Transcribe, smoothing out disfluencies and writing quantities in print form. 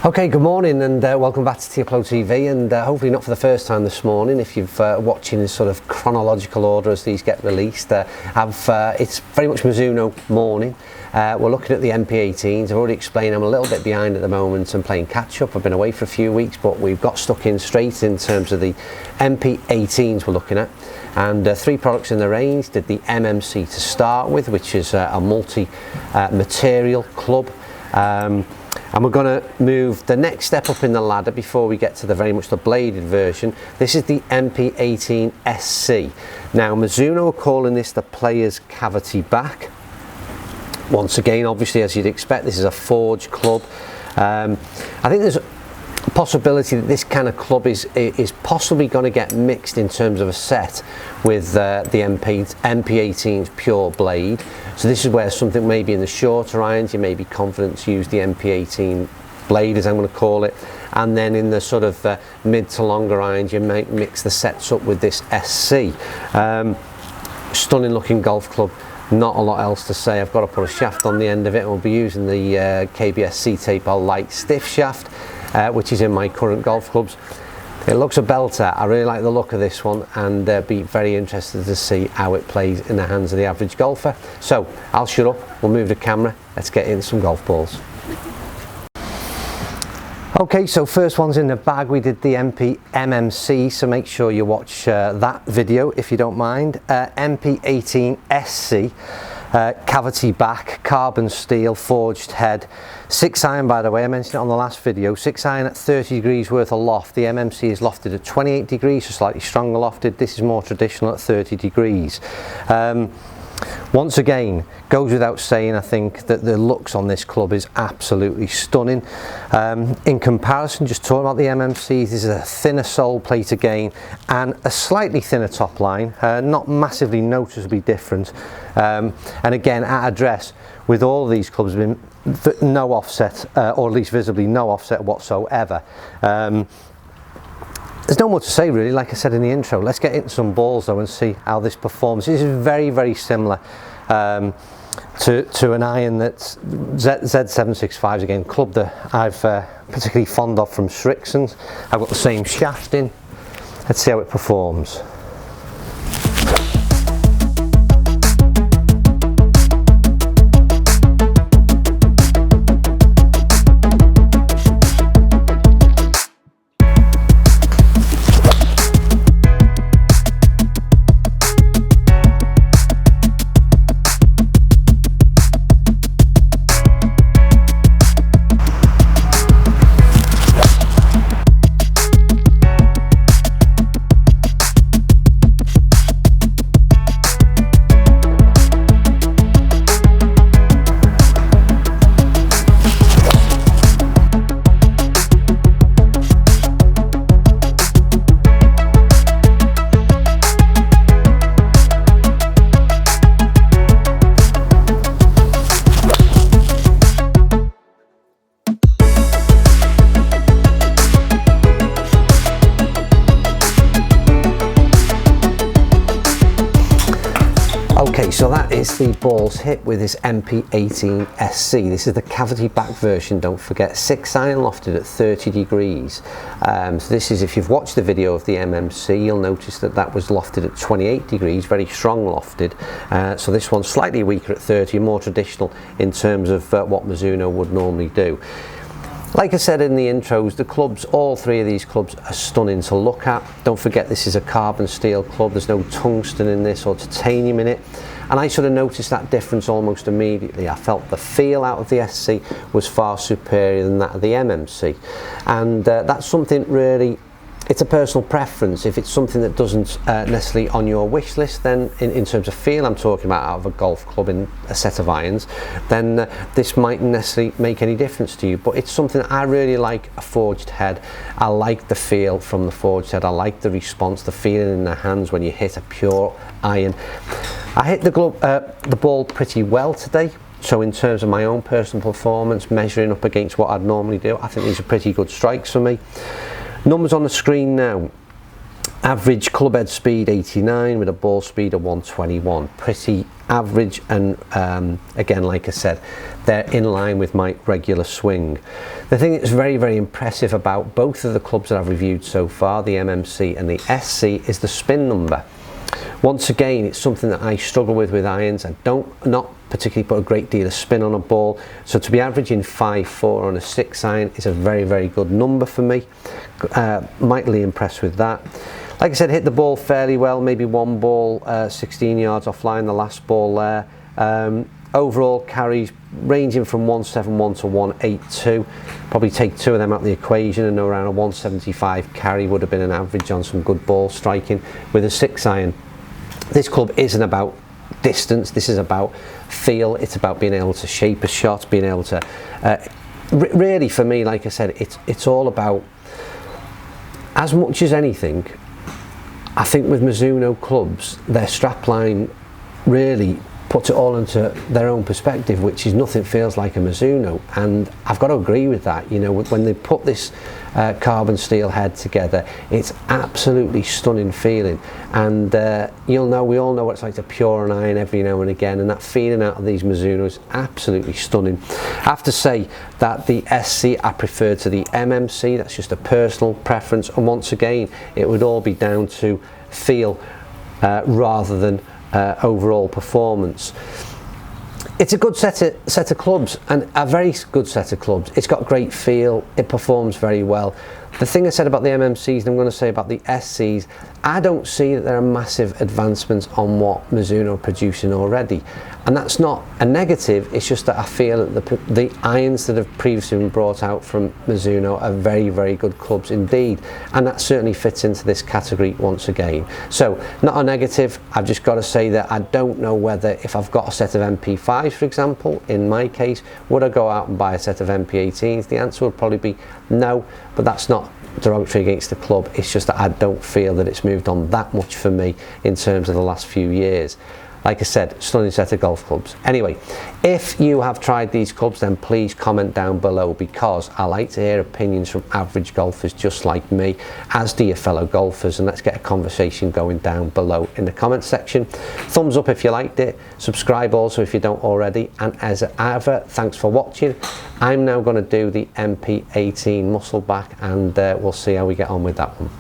Okay, good morning and welcome back to Tiaplo TV, and hopefully not for the first time this morning. If you've watching in sort of chronological order as these get released, it's very much Mizuno morning. We're looking at the Mp18s. I've already explained I'm a little bit behind at the moment and playing catch up. I've been away for a few weeks, but we've got stuck in straight in terms of the Mp18s we're looking at. And three products in the range. Did the MMC to start with, which is a multi-material club. And we're going to move the next step up in the ladder before we get to the very much the bladed version. This is the Mp18 SC. Now Mizuno are calling this the player's cavity back. Once again, obviously, as you'd expect, this is a forged club. I think there's a possibility that this kind of club is possibly going to get mixed in terms of a set with the Mp18's pure blade. So this is where something maybe in the shorter irons you may be confident to use the Mp18 blade, as I'm going to call it, and then in the sort of mid to longer irons you might mix the sets up with this SC. Stunning looking golf club. Not a lot else to say. I've got to put a shaft on the end of it, and we'll be using the KBS C-Tape light stiff shaft, which is in my current golf clubs. It looks a belter. I really like the look of this one, and be very interested to see how it plays in the hands of the average golfer. So I'll shut up, we'll move the camera, let's get into some golf balls. Okay, so first one's in the bag. We did the MMC, so make sure you watch that video if you don't mind. Mp18 SC, cavity back, carbon steel, forged head, 6-iron, by the way, I mentioned it on the last video, 6-iron at 30 degrees worth of loft. The MMC is lofted at 28 degrees, so slightly stronger lofted. This is more traditional at 30 degrees. Once again, goes without saying, I think that the looks on this club is absolutely stunning. In comparison, just talking about the MMCs, this is a thinner sole plate again and a slightly thinner top line, not massively noticeably different. And again, at address, with all of these clubs, been no offset, or at least visibly no offset whatsoever. There's no more to say really, like I said in the intro. Let's get into some balls though and see how this performs. This is very, very similar to an iron that's Z765s, again, club that I've particularly fond of from Strixon's. I've got the same shaft in. Let's see how it performs. Okay, so that is the balls hit with this Mp18 SC. This is the cavity back version, don't forget, 6-iron lofted at 30 degrees. So this is, if you've watched the video of the MMC, you'll notice that that was lofted at 28 degrees, very strong lofted. So this one's slightly weaker at 30, more traditional in terms of what Mizuno would normally do. Like I said in the intros, the clubs, all three of these clubs are stunning to look at. Don't forget this is a carbon steel club, there's no tungsten in this or titanium in it. And I sort of noticed that difference almost immediately. I felt the feel out of the SC was far superior than that of the MMC. And that's something really, it's a personal preference. If it's something that doesn't necessarily on your wish list, then in terms of feel, I'm talking about out of a golf club in a set of irons, then this mightn't necessarily make any difference to you. But it's something that I really like, a forged head. I like the feel from the forged head. I like the response, the feeling in the hands when you hit a pure iron. I hit the ball pretty well today. So in terms of my own personal performance, measuring up against what I'd normally do, I think these are pretty good strikes for me. Numbers on the screen now. Average club head speed 89 with a ball speed of 121. Pretty average, and again, like I said, they're in line with my regular swing. The thing that's very, very impressive about both of the clubs that I've reviewed so far, the MMC and the SC, is the spin number. Once again, it's something that I struggle with irons. I not particularly put a great deal of spin on a ball, so to be averaging 5.4 on a 6 iron is a very, very good number for me. Mightily impressed with that. Like I said, hit the ball fairly well, maybe one ball 16 yards offline, the last ball there. Overall carries ranging from 171 to 182. Probably take 2 of them out of the equation, and around a 175 carry would have been an average on some good ball striking with a 6 iron. This club isn't about distance, this is about feel. It's about being able to shape a shot, being able to really, for me, like I said, it's all about, as much as anything, I think with Mizuno clubs, their strapline really puts it all into their own perspective, which is nothing feels like a Mizuno, and I've got to agree with that. You know, when they put this carbon steel head together, it's absolutely stunning feeling, and we all know what it's like to pure an iron every now and again, and that feeling out of these Mizunos is absolutely stunning. I have to say that the SC I prefer to the MMC. That's just a personal preference, and once again, it would all be down to feel rather than overall performance. It's a good set of clubs, and a very good set of clubs. It's got great feel, it performs very well. The thing I said about the MMCs, and I'm going to say about the SCs, I don't see that there are massive advancements on what Mizuno are producing already, and that's not a negative. It's just that I feel that the irons that have previously been brought out from Mizuno are very, very good clubs indeed, and that certainly fits into this category once again. So not a negative. I've just got to say that I don't know whether, if I've got a set of MP5s, for example, in my case, would I go out and buy a set of MP18s? The answer would probably be no, but that's not derogatory against the club. It's just that I don't feel that it's moved on that much for me in terms of the last few years. Like I said, stunning set of golf clubs. Anyway, if you have tried these clubs, then please comment down below, because I like to hear opinions from average golfers just like me, as do your fellow golfers, and let's get a conversation going down below in the comment section. Thumbs up if you liked it, subscribe also if you don't already, and as ever, thanks for watching. I'm now going to do the MP18 muscle back, and we'll see how we get on with that one.